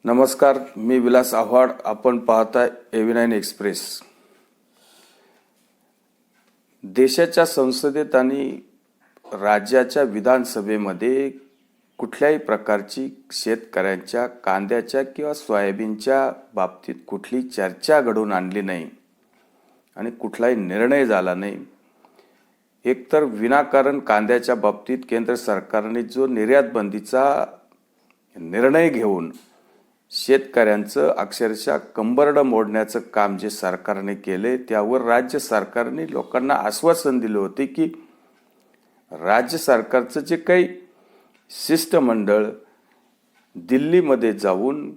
नमस्कार, मी विलास आव्हाड. आपण पाहताय AV9 एक्सप्रेस. देशाच्या संसदेत आणि राज्याच्या विधानसभेमध्ये कुठल्याही प्रकारची शेतकऱ्यांच्या कांद्याच्या किंवा सोयाबीनच्या बाबतीत कुठली चर्चा घडवून आणली नाही आणि कुठलाही निर्णय झाला नाही. एकतर विनाकारण कांद्याच्या बाबतीत केंद्र सरकारने जो निर्यात बंदीचा निर्णय घेऊन शेतकऱ्यांचं अक्षरशः कंबरडं मोडण्याचं काम जे सरकारने केले, त्यावर राज्य सरकारने लोकांना आश्वासन दिले होते की राज्य सरकारचं जे काही शिष्टमंडळ दिल्लीमध्ये जाऊन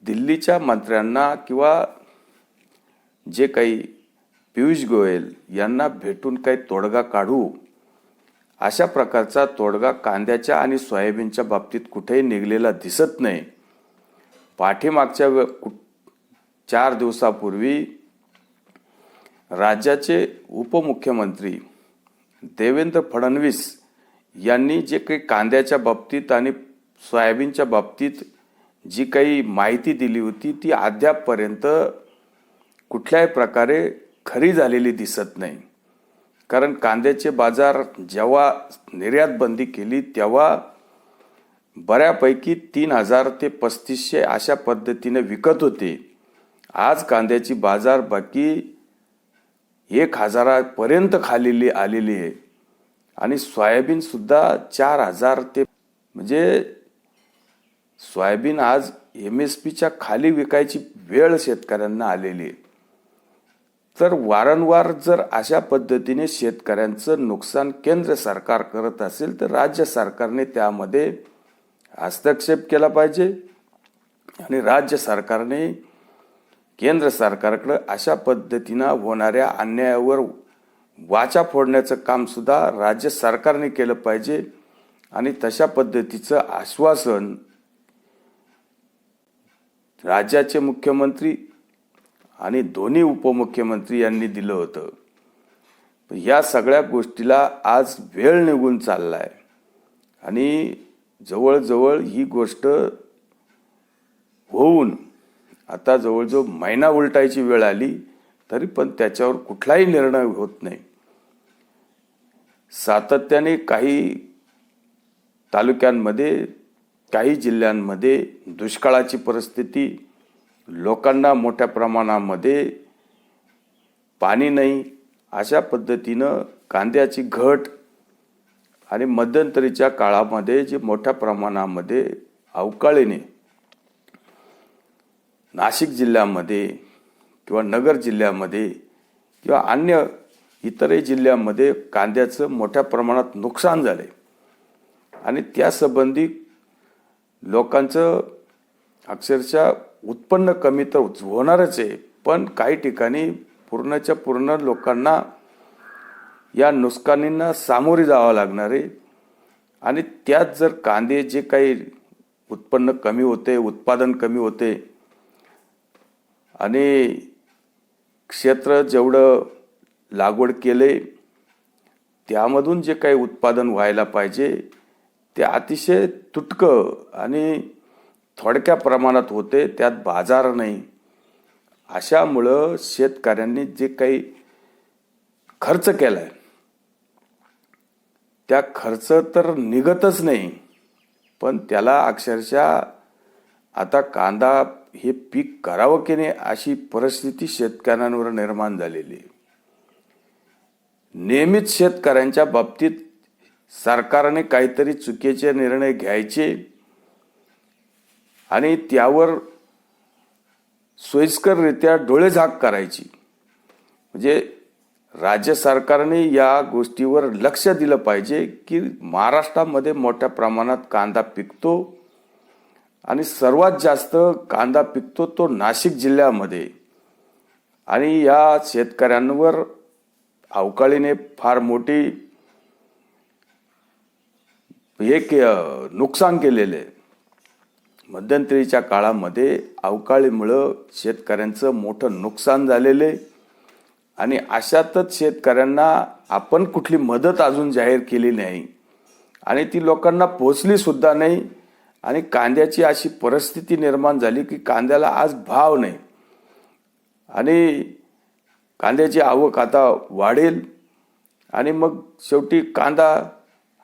दिल्लीच्या मंत्र्यांना किंवा जे काही पियुष गोयल यांना भेटून काही तोडगा काढू, अशा प्रकारचा तोडगा कांद्याच्या आणि सोयाबीनच्या बाबतीत कुठेही निघलेला दिसत नाही. पाठीमागच्या 4 दिवसापूर्वी राज्याचे उपमुख्यमंत्री देवेंद्र फडणवीस यांनी जे काही कांद्याच्या बाबतीत आणि सोयाबीनच्या बाबतीत जी काही माहिती दिली होती ती अद्यापपर्यंत कुठल्याही प्रकारे खरी झालेली दिसत नाही. कारण कांद्याचे बाजार जेव्हा निर्यात बंदी केली तेव्हा बऱ्यापैकी 3000 ते 3500 अशा पद्धतीने विकत होते. आज कांद्याची बाजार बाकी 1000 पर्यंत खाली आलेली आहे आणि सोयाबीन सुद्धा 4000 ते म्हणजे सोयाबीन आज MSPच्या खाली विकायची वेळ शेतकऱ्यांना आलेली आहे. तर वारंवार जर अशा पद्धतीने शेतकऱ्यांचं नुकसान केंद्र सरकार करत असेल तर राज्य सरकारने त्यामध्ये हस्तक्षेप केला पाहिजे आणि राज्य सरकारने केंद्र सरकारकडे अशा पद्धतीनं होणाऱ्या अन्यायावर वाचा फोडण्याचं काम सुद्धा राज्य सरकारने केलं पाहिजे आणि तशा पद्धतीचं आश्वासन राज्याचे मुख्यमंत्री आणि दोन्ही उपमुख्यमंत्री यांनी दिलं होतं. या सगळ्या गोष्टीला आज वेळ निघून चाललाय आणि जवळजवळ ही गोष्ट होऊन आता जवळजवळ महिना उलटायची वेळ आली तरी पण त्याच्यावर कुठलाही निर्णय होत नाही. सातत्याने काही तालुक्यांमध्ये काही जिल्ह्यांमध्ये दुष्काळाची परिस्थिती, लोकांना मोठ्या प्रमाणामध्ये पाणी नाही, अशा पद्धतीनं कांद्याची घट आणि मध्यंतरीच्या काळामध्ये जे मोठ्या प्रमाणामध्ये अवकाळीने नाशिक जिल्ह्यामध्ये किंवा नगर जिल्ह्यामध्ये किंवा अन्य इतरही जिल्ह्यामध्ये कांद्याचं मोठ्या प्रमाणात नुकसान झाले आणि त्यासंबंधी लोकांचं अक्षरशः उत्पन्न कमी तर होणारच आहे, पण काही ठिकाणी पूर्णच्या पूर्ण लोकांना या नुकसानींना सामोरे जावं लागणार आहे. आणि त्यात जर कांदे जे काही उत्पन्न कमी होते, उत्पादन कमी होते आणि क्षेत्र जेवढं लागवड केले त्यामधून जे काही उत्पादन व्हायला पाहिजे ते अतिशय तुटकं आणि थोडक्या प्रमाणात होते, त्यात बाजार नाही. अशामुळं शेतकऱ्यांनी जे काही खर्च केलाय त्या खर्च तर निघतच नाही, पण त्याला अक्षरशः आता कांदा हे पीक करावं की नाही अशी परिस्थिती शेतकऱ्यांवर निर्माण झालेली आहे. नेहमीच शेतकऱ्यांच्या बाबतीत सरकारने काहीतरी चुकीचे निर्णय घ्यायचे आणि त्यावर सोयीस्कररित्या डोळेझाक करायची. म्हणजे राज्य सरकारने या गोष्टीवर लक्ष दिलं पाहिजे की महाराष्ट्रामध्ये मोठ्या प्रमाणात कांदा पिकतो आणि सर्वात जास्त कांदा पिकतो तो नाशिक जिल्ह्यामध्ये आणि या शेतकऱ्यांवर अवकाळीने फार मोठी नुकसान केलेले आहे. मध्यंतरीच्या काळामध्ये अवकाळीमुळं शेतकऱ्यांचं मोठं नुकसान झालेले आणि अशातच शेतकऱ्यांना आपण कुठली मदत अजून जाहीर केली नाही आणि ती लोकांना पोचली सुद्धा नाही आणि कांद्याची अशी परिस्थिती निर्माण झाली की कांद्याला आज भाव नाही आणि कांद्याची आवक आता वाढेल आणि मग शेवटी कांदा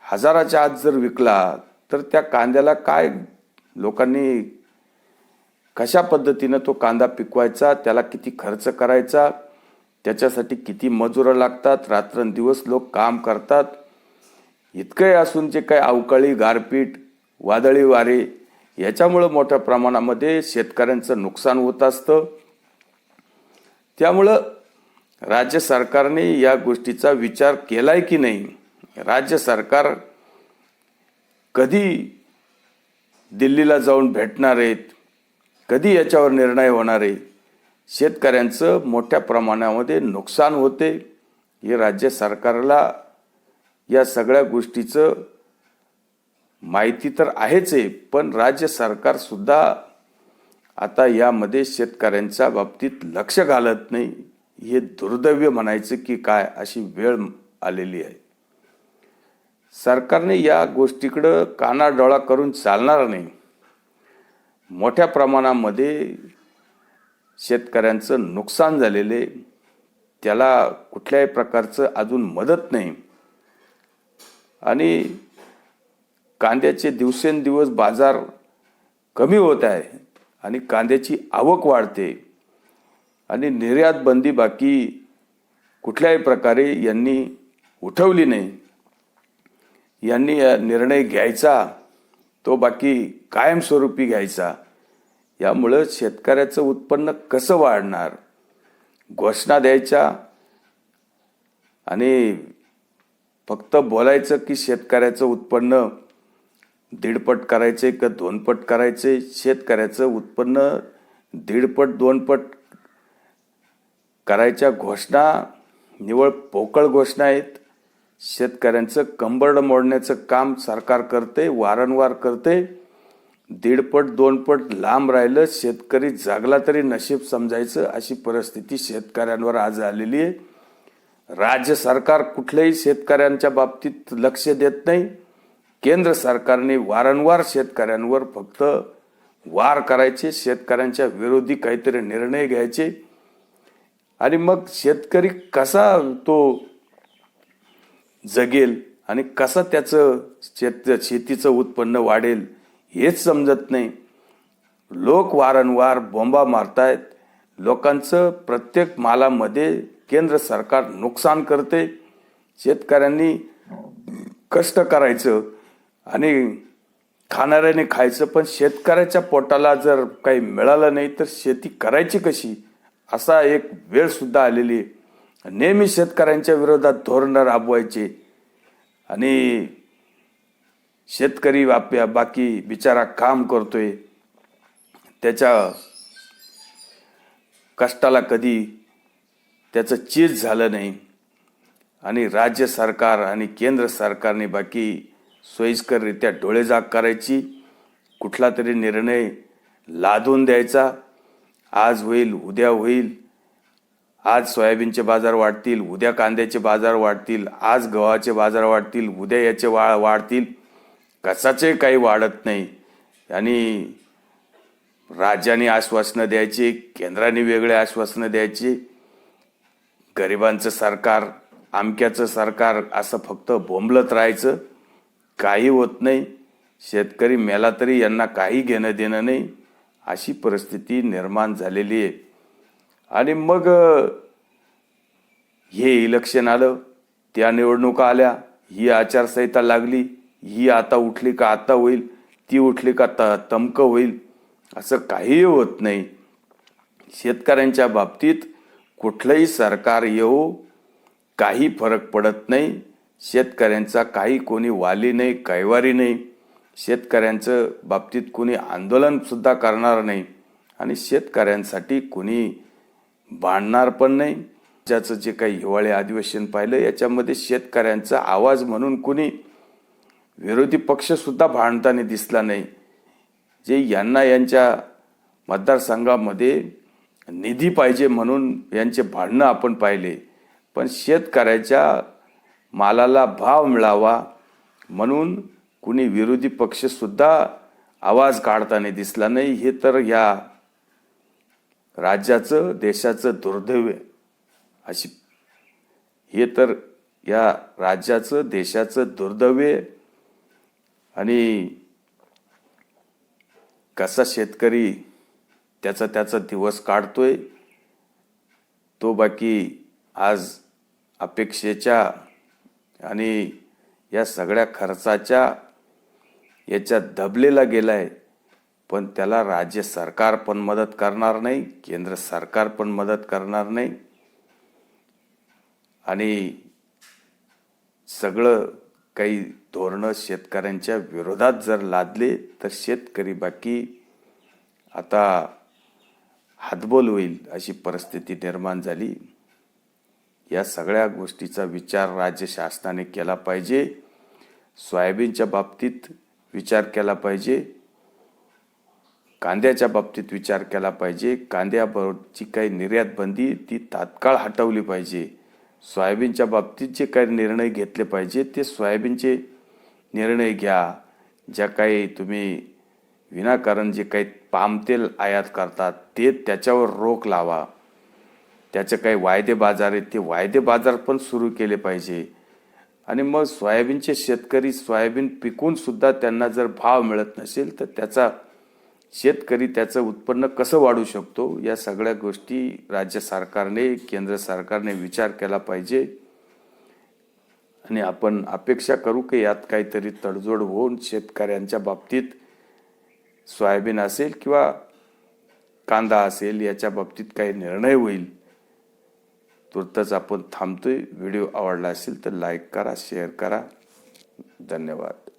हजाराच्या आत जर विकला तर त्या कांद्याला काय लोकांनी कशा पद्धतीनं तो कांदा पिकवायचा, त्याला किती खर्च करायचा, त्याच्यासाठी किती मजुरं लागतात, रात्रंदिवस लोक काम करतात. इतकंही असून जे काही अवकाळी गारपीट वादळी वारे याच्यामुळं मोठ्या प्रमाणामध्ये शेतकऱ्यांचं नुकसान होत असतं. त्यामुळं राज्य सरकारने या गोष्टीचा विचार केलाय की नाही, राज्य सरकार कधी दिल्लीला जाऊन भेटणार आहेत, कधी याच्यावर निर्णय होणार आहे. शेतकऱ्यांचं मोठ्या प्रमाणामध्ये नुकसान होते. हे राज्य सरकारला या सगळ्या गोष्टीचं माहिती तर आहेच आहे, पण राज्य सरकार सुद्धा आता यामध्ये शेतकऱ्यांच्या बाबतीत लक्ष घालत नाही. हे दुर्दैव म्हणायचं की काय, अशी वेळ आलेली आहे. सरकारने या गोष्टीकडं कानाडोळा करून चालणार नाही. मोठ्या प्रमाणामध्ये शेतकऱ्यांचं नुकसान झालेले, त्याला कुठल्याही प्रकारचं अजून मदत नाही आणि कांद्याचे दिवसेंदिवस बाजार कमी होत आहे आणि कांद्याची आवक वाढते आणि निर्यात बंदी बाकी कुठल्याही प्रकारे यांनी उठवली नाही. यांनी निर्णय घ्यायचा तो बाकी कायमस्वरूपी घ्यायचा. यामुळं शेतकऱ्याचं उत्पन्न कसं वाढणार, घोषणा द्यायच्या आणि फक्त बोलायचं की शेतकऱ्याचं उत्पन्न 1.5 करायचे का 2 करायचे. शेतकऱ्याचं उत्पन्न 1.5 2 करायच्या घोषणा निव्वळ पोकळ घोषणा आहेत. शेतकऱ्यांचं कंबरड मोडण्याचं काम सरकार करते, वारंवार करते. 1.5 2 लांब राहिलं, शेतकरी जागला तरी नशीब समजायचं, अशी परिस्थिती शेतकऱ्यांवर आज आलेली आहे. राज्य सरकार कुठल्याही शेतकऱ्यांच्या बाबतीत लक्ष देत नाही. केंद्र सरकारने वारंवार शेतकऱ्यांवर फक्त वार करायचे, शेतकऱ्यांच्या विरोधी काहीतरी निर्णय घ्यायचे आणि मग शेतकरी कसा तो जगेल आणि कसं त्याचं शेतीचं उत्पन्न वाढेल हेच समजत नाही. लोक वारंवार बोंबा मारतायत. लोकांचं प्रत्येक मालामध्ये केंद्र सरकार नुकसान करते. शेतकऱ्यांनी कष्ट करायचं आणि खाणाऱ्याने खायचं, पण शेतकऱ्याच्या पोटाला जर काही मिळालं नाही तर शेती करायची कशी, असा एक वेळ सुद्धा आलेली आहे. नेहमी शेतकऱ्यांच्या विरोधात धोरणं राबवायचे आणि शेतकरी बाकी बिचारा काम करतोय, त्याच्या कष्टाला कधी त्याचं चीज झालं नाही आणि राज्य सरकार आणि केंद्र सरकारने बाकी सोयीस्कररित्या डोळेझाक करायची, कुठला तरी निर्णय लादून द्यायचा. आज होईल, उद्या होईल, आज सोयाबीनचे बाजार वाढतील, उद्या कांद्याचे बाजार वाढतील, आज गव्हाचे बाजार वाढतील, उद्या याचे वाढतील. कशाचे काही वाढत नाही आणि राज्याने आश्वासनं द्यायची, केंद्राने वेगळे आश्वासनं द्यायची. गरिबांचं सरकार, आमक्याचं सरकार असं फक्त बोंबलत राहायचं, काही होत नाही. शेतकरी मेला तरी यांना काही घेणं देणं नाही, अशी परिस्थिती निर्माण झालेली आहे. आणि मग हे इलेक्शन आलं, त्या निवडणुका आल्या, ही आचारसंहिता लागली, ही आता उठली का आता होईल, ती उठली का तमकं होईल, असं काहीही होत नाही. शेतकऱ्यांच्या बाबतीत कुठलंही सरकार येऊ काही फरक पडत नाही. शेतकऱ्यांचा काही कोणी वाली नाही, कैवारी नाही. शेतकऱ्यांचं बाबतीत कोणी आंदोलन सुद्धा करणार नाही आणि शेतकऱ्यांसाठी कोणी भांडणार पण नाही. ज्याचं जे काही हिवाळी अधिवेशन पाहिलं याच्यामध्ये शेतकऱ्यांचा आवाज म्हणून कोणी विरोधी पक्ष सुद्धा भांडताना दिसला नाही. जे यांना यांच्या मतदारसंघामध्ये निधी पाहिजे म्हणून यांचे भांडणं आपण पाहिले, पण शेतकऱ्याच्या मालाला भाव मिळावा म्हणून कुणी विरोधी पक्ष सुद्धा आवाज काढताना दिसला नाही. हे तर या राज्याचं देशाचं दुर्दैव आहे. अशी हे तर या राज्याचं देशाचं दुर्दैव आहे. आणि कसा शेतकरी त्याचा दिवस काढतोय तो बाकी आज अपेक्षेच्या आणि या सगळ्या खर्चाच्या याच्यात दबलेला गेलाय. पण त्याला राज्य सरकार पण मदत करणार नाही, केंद्र सरकार पण मदत करणार नाही. आणि सगळं काही धोरणं शेतकऱ्यांच्या विरोधात जर लादले तर शेतकरी बाकी आता हातबोल होईल अशी परिस्थिती निर्माण झाली. या सगळ्या गोष्टीचा विचार राज्य शासनाने केला पाहिजे. सोयाबीनच्या बाबतीत विचार केला पाहिजे, कांद्याच्या बाबतीत विचार केला पाहिजे. कांद्याची काही निर्यात बंदी ती तात्काळ हटवली पाहिजे. सोयाबीनच्या बाबतीत जे काही निर्णय घेतले पाहिजे ते सोयाबीनचे निर्णय घ्या. ज्या काही तुम्ही विनाकारण जे काही पाम तेल आयात करतात ते त्याच्यावर रोक लावा. त्याचे काही वायदे बाजार आहेत ते वायदे बाजार पण सुरू केले पाहिजे. आणि मग सोयाबीनचे शेतकरी सोयाबीन पिकून सुद्धा त्यांना जर भाव मिळत नसेल तर शेतकरी त्याचं उत्पन्न कसं वाढवू शकतो. या सगळ्या गोष्टी राज्य सरकारने केंद्र सरकारने विचार केला पाहिजे. आणि आपण अपेक्षा करू की यात काहीतरी तडजोड होऊन शेतकऱ्यांच्या बाबतीत सोयाबीन असेल किंवा कांदा असेल याच्या बाबतीत काही निर्णय होईल. तुर्तच आपण थांबतोय. व्हिडिओ आवडला असेल तर लाईक करा, शेअर करा. धन्यवाद.